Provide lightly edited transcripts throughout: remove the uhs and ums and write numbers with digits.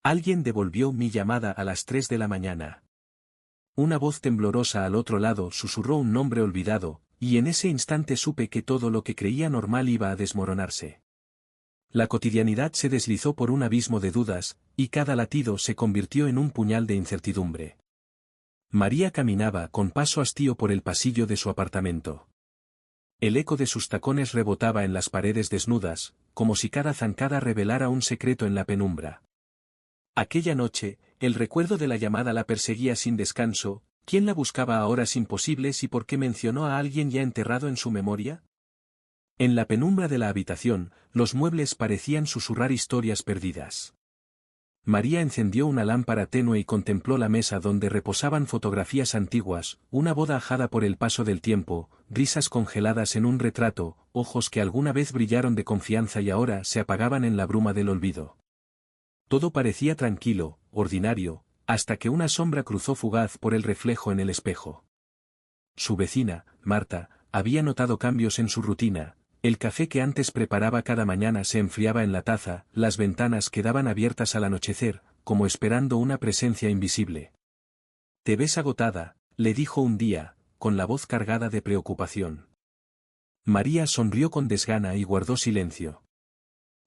Alguien devolvió mi llamada a las 3 de la mañana. Una voz temblorosa al otro lado susurró un nombre olvidado, y en ese instante supe que todo lo que creía normal iba a desmoronarse. La cotidianidad se deslizó por un abismo de dudas, y cada latido se convirtió en un puñal de incertidumbre. María caminaba con paso hastío por el pasillo de su apartamento. El eco de sus tacones rebotaba en las paredes desnudas, como si cada zancada revelara un secreto en la penumbra. Aquella noche, el recuerdo de la llamada la perseguía sin descanso. ¿Quién la buscaba a horas imposibles y por qué mencionó a alguien ya enterrado en su memoria? En la penumbra de la habitación, los muebles parecían susurrar historias perdidas. María encendió una lámpara tenue y contempló la mesa donde reposaban fotografías antiguas, una boda ajada por el paso del tiempo, risas congeladas en un retrato, ojos que alguna vez brillaron de confianza y ahora se apagaban en la bruma del olvido. Todo parecía tranquilo, ordinario, hasta que una sombra cruzó fugaz por el reflejo en el espejo. Su vecina, Marta, había notado cambios en su rutina. El café que antes preparaba cada mañana se enfriaba en la taza, las ventanas quedaban abiertas al anochecer, como esperando una presencia invisible. «Te ves agotada», le dijo un día, con la voz cargada de preocupación. María sonrió con desgana y guardó silencio.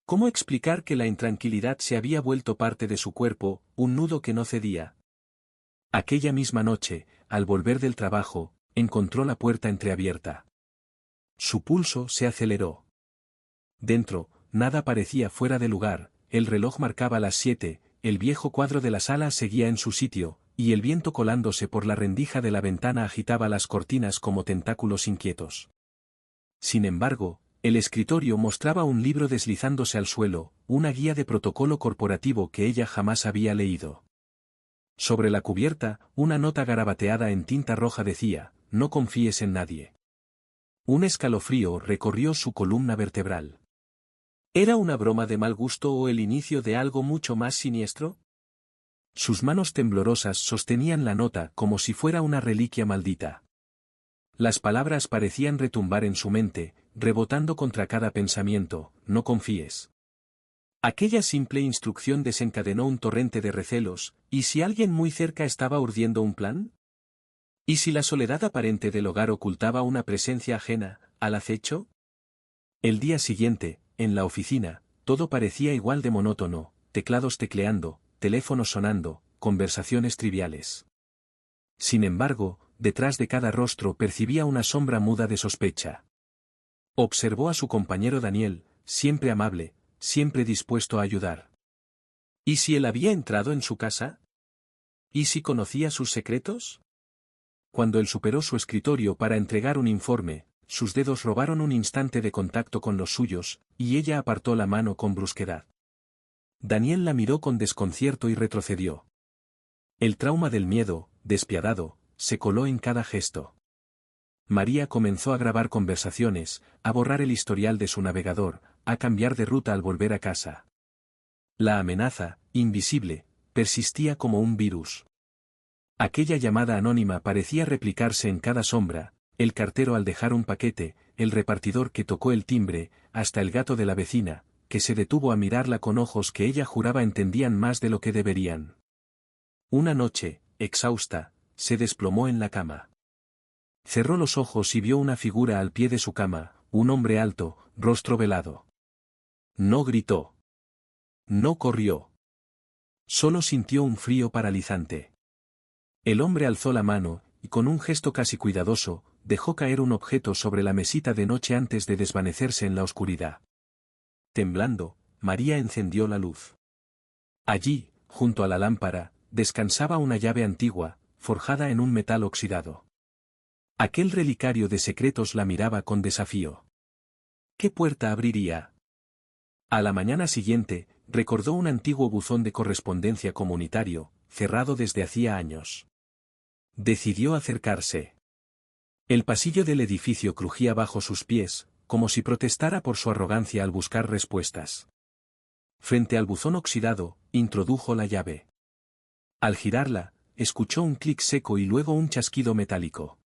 ¿Cómo explicar que la intranquilidad se había vuelto parte de su cuerpo, un nudo que no cedía? Aquella misma noche, al volver del trabajo, encontró la puerta entreabierta. Su pulso se aceleró. Dentro, nada parecía fuera de lugar, el reloj marcaba las 7, el viejo cuadro de la sala seguía en su sitio, y el viento colándose por la rendija de la ventana agitaba las cortinas como tentáculos inquietos. Sin embargo, el escritorio mostraba un libro deslizándose al suelo, una guía de protocolo corporativo que ella jamás había leído. Sobre la cubierta, una nota garabateada en tinta roja decía: «No confíes en nadie». Un escalofrío recorrió su columna vertebral. ¿Era una broma de mal gusto o el inicio de algo mucho más siniestro? Sus manos temblorosas sostenían la nota como si fuera una reliquia maldita. Las palabras parecían retumbar en su mente, rebotando contra cada pensamiento: «No confíes». Aquella simple instrucción desencadenó un torrente de recelos. ¿Y si alguien muy cerca estaba urdiendo un plan? ¿Y si la soledad aparente del hogar ocultaba una presencia ajena, al acecho? El día siguiente, en la oficina, todo parecía igual de monótono: teclados tecleando, teléfonos sonando, conversaciones triviales. Sin embargo, detrás de cada rostro percibía una sombra muda de sospecha. Observó a su compañero Daniel, siempre amable, siempre dispuesto a ayudar. ¿Y si él había entrado en su casa? ¿Y si conocía sus secretos? Cuando él superó su escritorio para entregar un informe, sus dedos robaron un instante de contacto con los suyos, y ella apartó la mano con brusquedad. Daniel la miró con desconcierto y retrocedió. El trauma del miedo, despiadado, se coló en cada gesto. María comenzó a grabar conversaciones, a borrar el historial de su navegador, a cambiar de ruta al volver a casa. La amenaza, invisible, persistía como un virus. Aquella llamada anónima parecía replicarse en cada sombra: el cartero al dejar un paquete, el repartidor que tocó el timbre, hasta el gato de la vecina, que se detuvo a mirarla con ojos que ella juraba entendían más de lo que deberían. Una noche, exhausta, se desplomó en la cama. Cerró los ojos y vio una figura al pie de su cama, un hombre alto, rostro velado. No gritó. No corrió. Solo sintió un frío paralizante. El hombre alzó la mano, y con un gesto casi cuidadoso, dejó caer un objeto sobre la mesita de noche antes de desvanecerse en la oscuridad. Temblando, María encendió la luz. Allí, junto a la lámpara, descansaba una llave antigua, forjada en un metal oxidado. Aquel relicario de secretos la miraba con desafío. ¿Qué puerta abriría? A la mañana siguiente, recordó un antiguo buzón de correspondencia comunitario, cerrado desde hacía años. Decidió acercarse. El pasillo del edificio crujía bajo sus pies, como si protestara por su arrogancia al buscar respuestas. Frente al buzón oxidado, introdujo la llave. Al girarla, escuchó un clic seco y luego un chasquido metálico.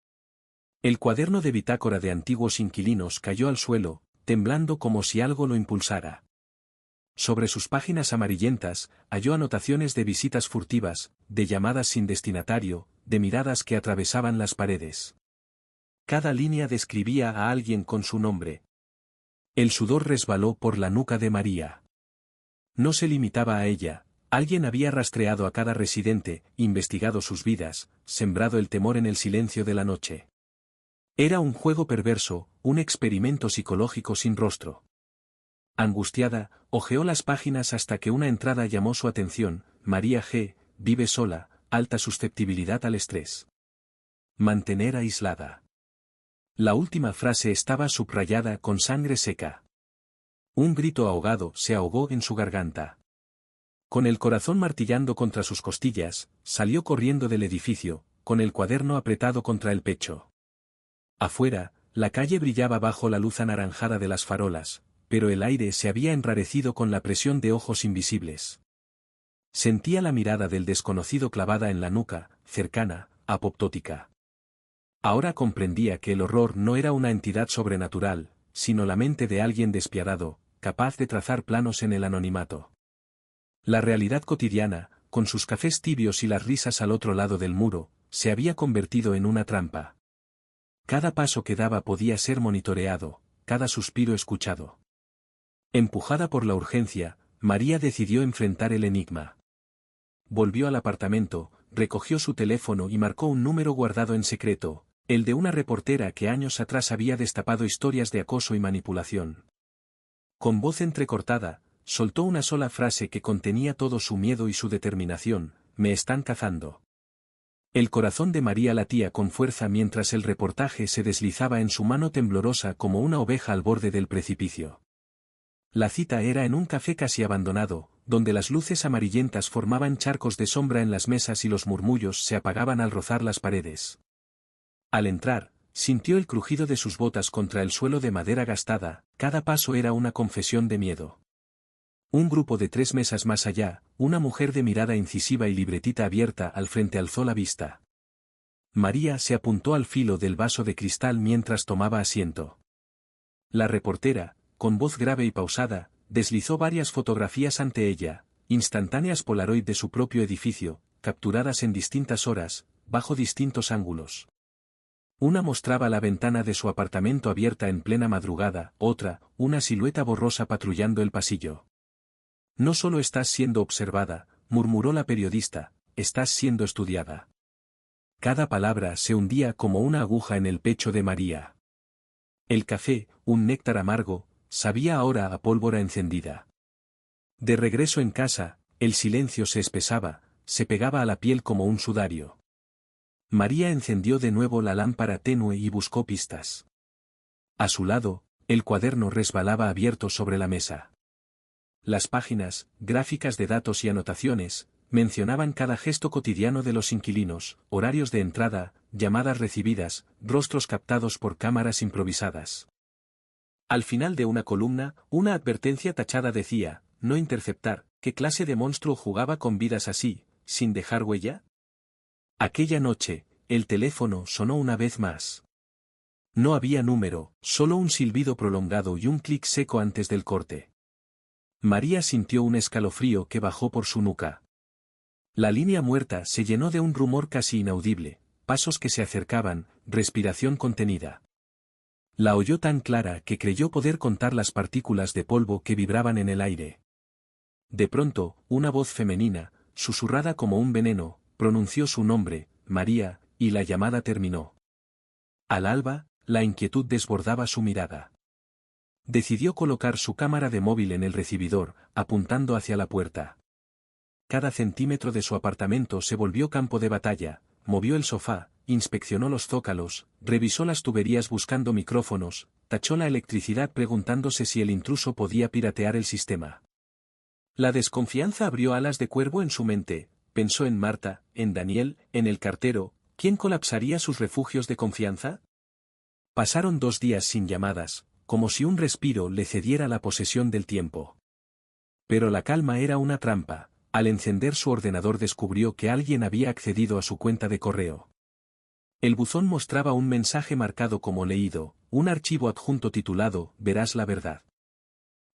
El cuaderno de bitácora de antiguos inquilinos cayó al suelo, temblando como si algo lo impulsara. Sobre sus páginas amarillentas, halló anotaciones de visitas furtivas, de llamadas sin destinatario, de miradas que atravesaban las paredes. Cada línea describía a alguien con su nombre. El sudor resbaló por la nuca de María. No se limitaba a ella, alguien había rastreado a cada residente, investigado sus vidas, sembrado el temor en el silencio de la noche. Era un juego perverso, un experimento psicológico sin rostro. Angustiada, hojeó las páginas hasta que una entrada llamó su atención: María G., vive sola, alta susceptibilidad al estrés. Mantener aislada. La última frase estaba subrayada con sangre seca. Un grito ahogado se ahogó en su garganta. Con el corazón martillando contra sus costillas, salió corriendo del edificio, con el cuaderno apretado contra el pecho. Afuera, la calle brillaba bajo la luz anaranjada de las farolas, pero el aire se había enrarecido con la presión de ojos invisibles. Sentía la mirada del desconocido clavada en la nuca, cercana, apoptótica. Ahora comprendía que el horror no era una entidad sobrenatural, sino la mente de alguien despiadado, capaz de trazar planos en el anonimato. La realidad cotidiana, con sus cafés tibios y las risas al otro lado del muro, se había convertido en una trampa. Cada paso que daba podía ser monitoreado, cada suspiro escuchado. Empujada por la urgencia, María decidió enfrentar el enigma. Volvió al apartamento, recogió su teléfono y marcó un número guardado en secreto, el de una reportera que años atrás había destapado historias de acoso y manipulación. Con voz entrecortada, soltó una sola frase que contenía todo su miedo y su determinación: me están cazando. El corazón de María latía con fuerza mientras el reportaje se deslizaba en su mano temblorosa como una oveja al borde del precipicio. La cita era en un café casi abandonado, donde las luces amarillentas formaban charcos de sombra en las mesas y los murmullos se apagaban al rozar las paredes. Al entrar, sintió el crujido de sus botas contra el suelo de madera gastada, cada paso era una confesión de miedo. Un grupo de 3 mesas más allá, una mujer de mirada incisiva y libretita abierta al frente alzó la vista. María se apuntó al filo del vaso de cristal mientras tomaba asiento. La reportera, con voz grave y pausada, deslizó varias fotografías ante ella, instantáneas Polaroid de su propio edificio, capturadas en distintas horas, bajo distintos ángulos. Una mostraba la ventana de su apartamento abierta en plena madrugada, otra, una silueta borrosa patrullando el pasillo. No solo estás siendo observada, murmuró la periodista, estás siendo estudiada. Cada palabra se hundía como una aguja en el pecho de María. El café, un néctar amargo, sabía ahora a pólvora encendida. De regreso en casa, el silencio se espesaba, se pegaba a la piel como un sudario. María encendió de nuevo la lámpara tenue y buscó pistas. A su lado, el cuaderno resbalaba abierto sobre la mesa. Las páginas, gráficas de datos y anotaciones, mencionaban cada gesto cotidiano de los inquilinos, horarios de entrada, llamadas recibidas, rostros captados por cámaras improvisadas. Al final de una columna, una advertencia tachada decía: no interceptar. ¿Qué clase de monstruo jugaba con vidas así, sin dejar huella? Aquella noche, el teléfono sonó una vez más. No había número, solo un silbido prolongado y un clic seco antes del corte. María sintió un escalofrío que bajó por su nuca. La línea muerta se llenó de un rumor casi inaudible, pasos que se acercaban, respiración contenida. La oyó tan clara que creyó poder contar las partículas de polvo que vibraban en el aire. De pronto, una voz femenina, susurrada como un veneno, pronunció su nombre, María, y la llamada terminó. Al alba, la inquietud desbordaba su mirada. Decidió colocar su cámara de móvil en el recibidor, apuntando hacia la puerta. Cada centímetro de su apartamento se volvió campo de batalla, movió el sofá, inspeccionó los zócalos, revisó las tuberías buscando micrófonos, tachó la electricidad preguntándose si el intruso podía piratear el sistema. La desconfianza abrió alas de cuervo en su mente. Pensó en Marta, en Daniel, en el cartero. ¿Quién colapsaría sus refugios de confianza? Pasaron 2 días sin llamadas, como si un respiro le cediera la posesión del tiempo. Pero la calma era una trampa. Al encender su ordenador descubrió que alguien había accedido a su cuenta de correo. El buzón mostraba un mensaje marcado como leído, un archivo adjunto titulado: Verás la verdad.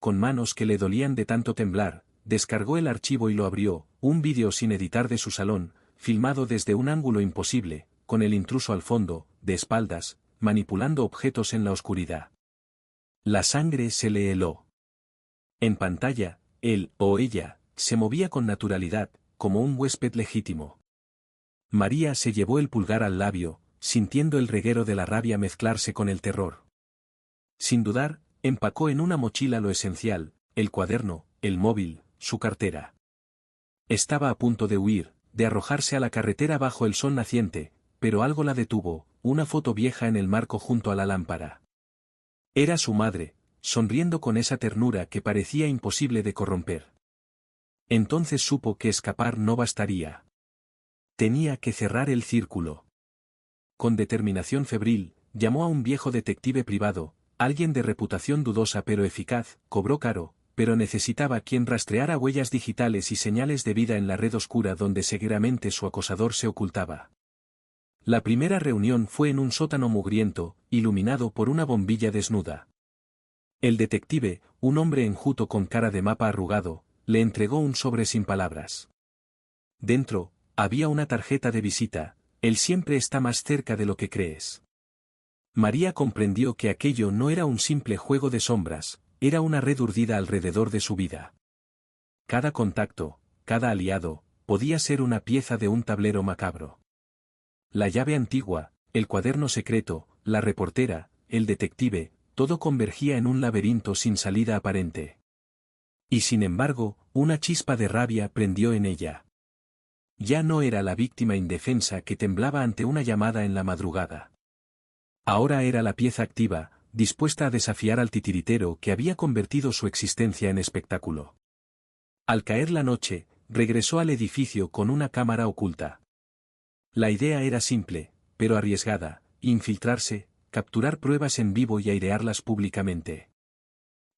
con manos que le dolían de tanto temblar, descargó el archivo y lo abrió, un vídeo sin editar de su salón, filmado desde un ángulo imposible, con el intruso al fondo, de espaldas, manipulando objetos en la oscuridad. La sangre se le heló. En pantalla, él, o ella, se movía con naturalidad, como un huésped legítimo. María se llevó el pulgar al labio, sintiendo el reguero de la rabia mezclarse con el terror. Sin dudar, empacó en una mochila lo esencial, el cuaderno, el móvil, su cartera. Estaba a punto de huir, de arrojarse a la carretera bajo el sol naciente, pero algo la detuvo, una foto vieja en el marco junto a la lámpara. Era su madre, sonriendo con esa ternura que parecía imposible de corromper. Entonces supo que escapar no bastaría. Tenía que cerrar el círculo. Con determinación febril, llamó a un viejo detective privado, alguien de reputación dudosa pero eficaz, cobró caro, pero necesitaba quien rastreara huellas digitales y señales de vida en la red oscura donde seguramente su acosador se ocultaba. La primera reunión fue en un sótano mugriento, iluminado por una bombilla desnuda. El detective, un hombre enjuto con cara de mapa arrugado, le entregó un sobre sin palabras. Dentro, había una tarjeta de visita, él siempre está más cerca de lo que crees. María comprendió que aquello no era un simple juego de sombras, era una red urdida alrededor de su vida. Cada contacto, cada aliado, podía ser una pieza de un tablero macabro. La llave antigua, el cuaderno secreto, la reportera, el detective, todo convergía en un laberinto sin salida aparente. Y sin embargo, una chispa de rabia prendió en ella. Ya no era la víctima indefensa que temblaba ante una llamada en la madrugada. Ahora era la pieza activa, dispuesta a desafiar al titiritero que había convertido su existencia en espectáculo. Al caer la noche, regresó al edificio con una cámara oculta. La idea era simple, pero arriesgada: infiltrarse, capturar pruebas en vivo y airearlas públicamente.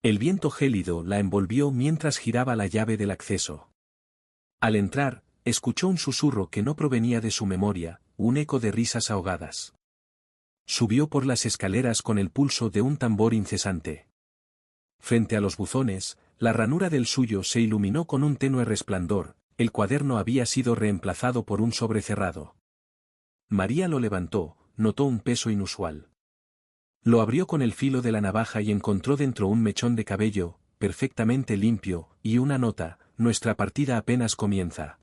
El viento gélido la envolvió mientras giraba la llave del acceso. Al entrar, escuchó un susurro que no provenía de su memoria, un eco de risas ahogadas. Subió por las escaleras con el pulso de un tambor incesante. Frente a los buzones, la ranura del suyo se iluminó con un tenue resplandor, el cuaderno había sido reemplazado por un sobre cerrado. María lo levantó, notó un peso inusual. Lo abrió con el filo de la navaja y encontró dentro un mechón de cabello, perfectamente limpio, y una nota: nuestra partida apenas comienza.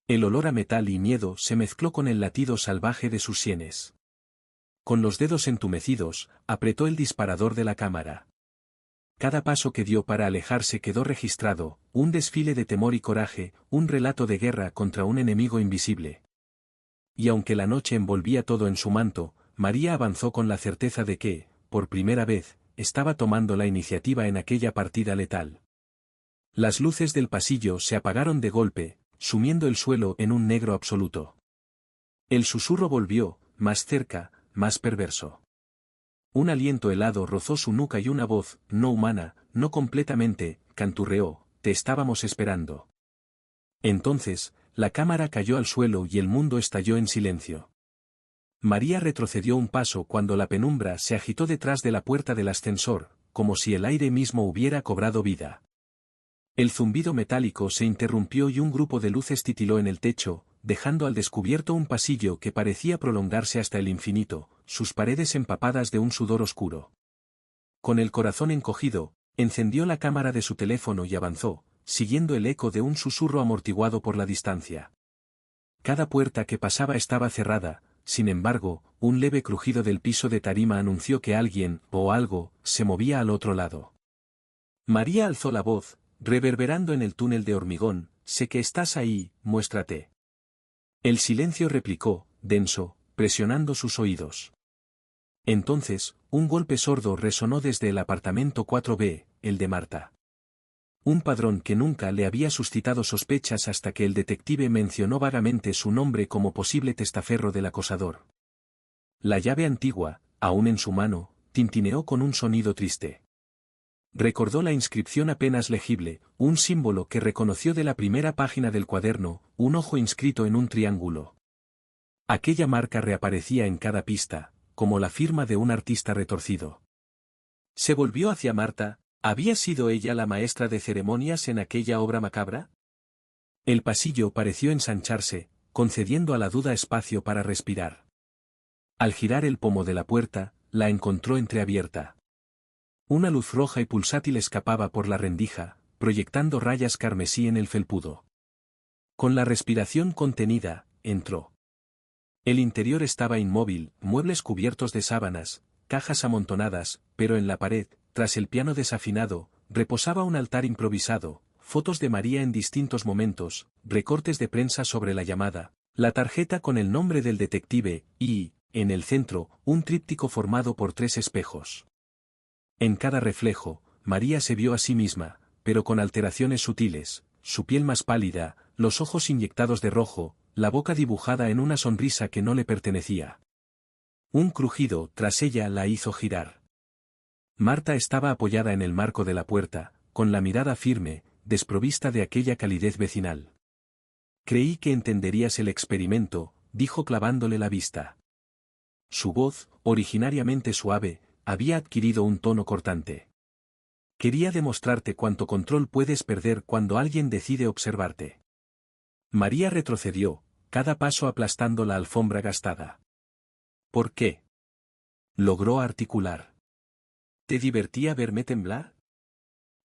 El olor a metal y miedo se mezcló con el latido salvaje de sus sienes. Con los dedos entumecidos, apretó el disparador de la cámara. Cada paso que dio para alejarse quedó registrado, un desfile de temor y coraje, un relato de guerra contra un enemigo invisible. Y aunque la noche envolvía todo en su manto, María avanzó con la certeza de que, por primera vez, estaba tomando la iniciativa en aquella partida letal. Las luces del pasillo se apagaron de golpe, sumiendo el suelo en un negro absoluto. El susurro volvió, más cerca, más perverso. Un aliento helado rozó su nuca y una voz, no humana, no completamente, canturreó: te estábamos esperando. Entonces, la cámara cayó al suelo y el mundo estalló en silencio. María retrocedió un paso cuando la penumbra se agitó detrás de la puerta del ascensor, como si el aire mismo hubiera cobrado vida. El zumbido metálico se interrumpió y un grupo de luces titiló en el techo, dejando al descubierto un pasillo que parecía prolongarse hasta el infinito, sus paredes empapadas de un sudor oscuro. Con el corazón encogido, encendió la cámara de su teléfono y avanzó, siguiendo el eco de un susurro amortiguado por la distancia. Cada puerta que pasaba estaba cerrada, sin embargo, un leve crujido del piso de tarima anunció que alguien, o algo, se movía al otro lado. María alzó la voz, reverberando en el túnel de hormigón: sé que estás ahí, muéstrate. El silencio replicó, denso, presionando sus oídos. Entonces, un golpe sordo resonó desde el apartamento 4B, el de Marta. Un padrón que nunca le había suscitado sospechas hasta que el detective mencionó vagamente su nombre como posible testaferro del acosador. La llave antigua, aún en su mano, tintineó con un sonido triste. Recordó la inscripción apenas legible, un símbolo que reconoció de la primera página del cuaderno, un ojo inscrito en un triángulo. Aquella marca reaparecía en cada pista, como la firma de un artista retorcido. Se volvió hacia Marta, ¿Había sido ella la maestra de ceremonias en aquella obra macabra? El pasillo pareció ensancharse, concediendo a la duda espacio para respirar. Al girar el pomo de la puerta, la encontró entreabierta. Una luz roja y pulsátil escapaba por la rendija, proyectando rayas carmesí en el felpudo. Con la respiración contenida, entró. El interior estaba inmóvil, muebles cubiertos de sábanas, cajas amontonadas, pero en la pared, tras el piano desafinado, reposaba un altar improvisado, fotos de María en distintos momentos, recortes de prensa sobre la llamada, la tarjeta con el nombre del detective, y, en el centro, un tríptico formado por 3 espejos. En cada reflejo, María se vio a sí misma, pero con alteraciones sutiles, su piel más pálida, los ojos inyectados de rojo, la boca dibujada en una sonrisa que no le pertenecía. Un crujido tras ella la hizo girar. Marta estaba apoyada en el marco de la puerta, con la mirada firme, desprovista de aquella calidez vecinal. Creí que entenderías el experimento, dijo clavándole la vista. Su voz, originariamente suave, había adquirido un tono cortante. Quería demostrarte cuánto control puedes perder cuando alguien decide observarte. María retrocedió, cada paso aplastando la alfombra gastada. ¿Por qué? Logró articular. ¿Te divertía verme temblar?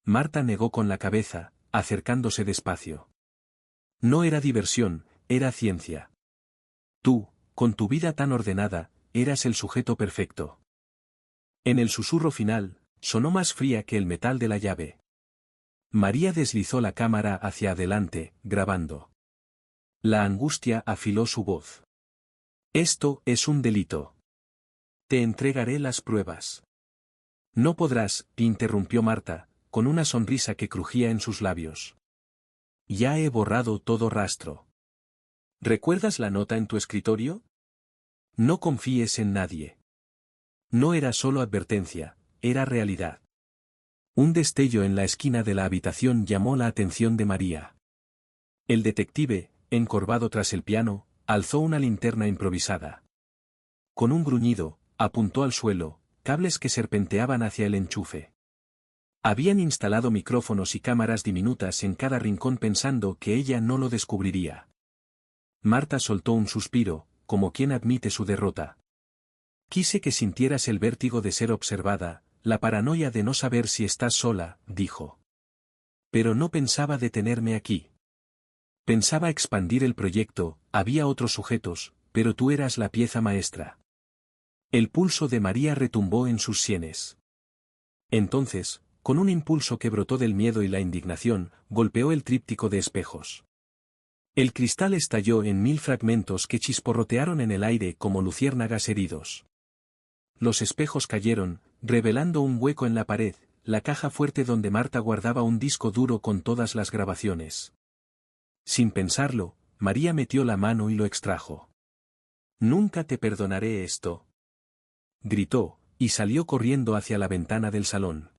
Marta negó con la cabeza, acercándose despacio. No era diversión, era ciencia. Tú, con tu vida tan ordenada, eras el sujeto perfecto. En el susurro final, sonó más fría que el metal de la llave. María deslizó la cámara hacia adelante, grabando. La angustia afiló su voz. Esto es un delito. Te entregaré las pruebas. No podrás, interrumpió Marta, con una sonrisa que crujía en sus labios. Ya he borrado todo rastro. ¿Recuerdas la nota en tu escritorio? No confíes en nadie. No era solo advertencia, era realidad. Un destello en la esquina de la habitación llamó la atención de María. El detective, encorvado tras el piano, alzó una linterna improvisada. Con un gruñido, apuntó al suelo, cables que serpenteaban hacia el enchufe. Habían instalado micrófonos y cámaras diminutas en cada rincón pensando que ella no lo descubriría. Marta soltó un suspiro, como quien admite su derrota. Quise que sintieras el vértigo de ser observada, la paranoia de no saber si estás sola, dijo. Pero no pensaba detenerme aquí. Pensaba expandir el proyecto, había otros sujetos, pero tú eras la pieza maestra. El pulso de María retumbó en sus sienes. Entonces, con un impulso que brotó del miedo y la indignación, golpeó el tríptico de espejos. El cristal estalló en 1000 fragmentos que chisporrotearon en el aire como luciérnagas heridos. Los espejos cayeron, revelando un hueco en la pared, la caja fuerte donde Marta guardaba un disco duro con todas las grabaciones. Sin pensarlo, María metió la mano y lo extrajo. «Nunca te perdonaré esto», gritó, y salió corriendo hacia la ventana del salón.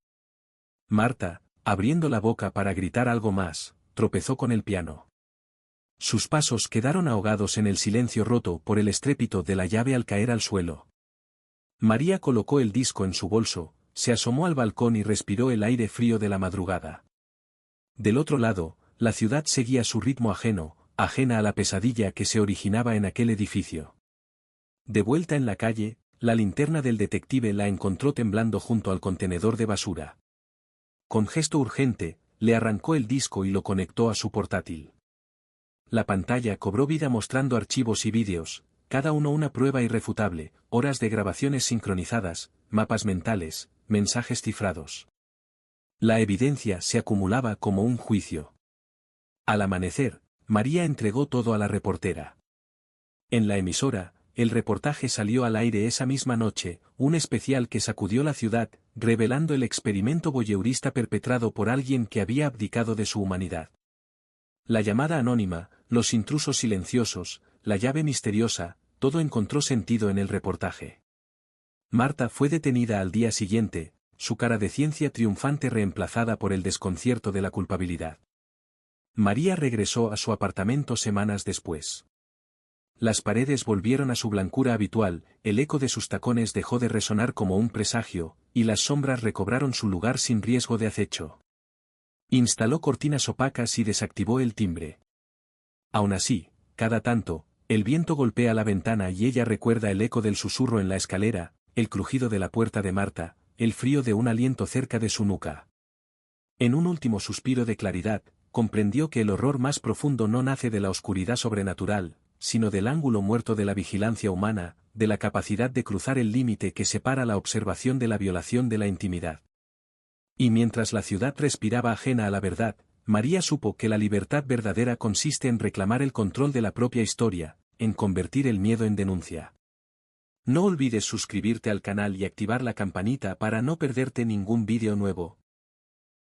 Marta, abriendo la boca para gritar algo más, tropezó con el piano. Sus pasos quedaron ahogados en el silencio roto por el estrépito de la llave al caer al suelo. María colocó el disco en su bolso, se asomó al balcón y respiró el aire frío de la madrugada. Del otro lado, la ciudad seguía su ritmo ajeno, ajena a la pesadilla que se originaba en aquel edificio. De vuelta en la calle, la linterna del detective la encontró temblando junto al contenedor de basura. Con gesto urgente, le arrancó el disco y lo conectó a su portátil. La pantalla cobró vida mostrando archivos y vídeos, cada uno una prueba irrefutable, horas de grabaciones sincronizadas, mapas mentales, mensajes cifrados. La evidencia se acumulaba como un juicio. Al amanecer, María entregó todo a la reportera. En la emisora, el reportaje salió al aire esa misma noche, un especial que sacudió la ciudad, revelando el experimento voyeurista perpetrado por alguien que había abdicado de su humanidad. La llamada anónima, los intrusos silenciosos, la llave misteriosa, todo encontró sentido en el reportaje. Marta fue detenida al día siguiente, su cara de ciencia triunfante reemplazada por el desconcierto de la culpabilidad. María regresó a su apartamento semanas después. Las paredes volvieron a su blancura habitual, el eco de sus tacones dejó de resonar como un presagio, y las sombras recobraron su lugar sin riesgo de acecho. Instaló cortinas opacas y desactivó el timbre. Aún así, cada tanto, el viento golpea la ventana y ella recuerda el eco del susurro en la escalera, el crujido de la puerta de Marta, el frío de un aliento cerca de su nuca. En un último suspiro de claridad, comprendió que el horror más profundo no nace de la oscuridad sobrenatural, sino del ángulo muerto de la vigilancia humana, de la capacidad de cruzar el límite que separa la observación de la violación de la intimidad. Y mientras la ciudad respiraba ajena a la verdad, María supo que la libertad verdadera consiste en reclamar el control de la propia historia, en convertir el miedo en denuncia. No olvides suscribirte al canal y activar la campanita para no perderte ningún vídeo nuevo.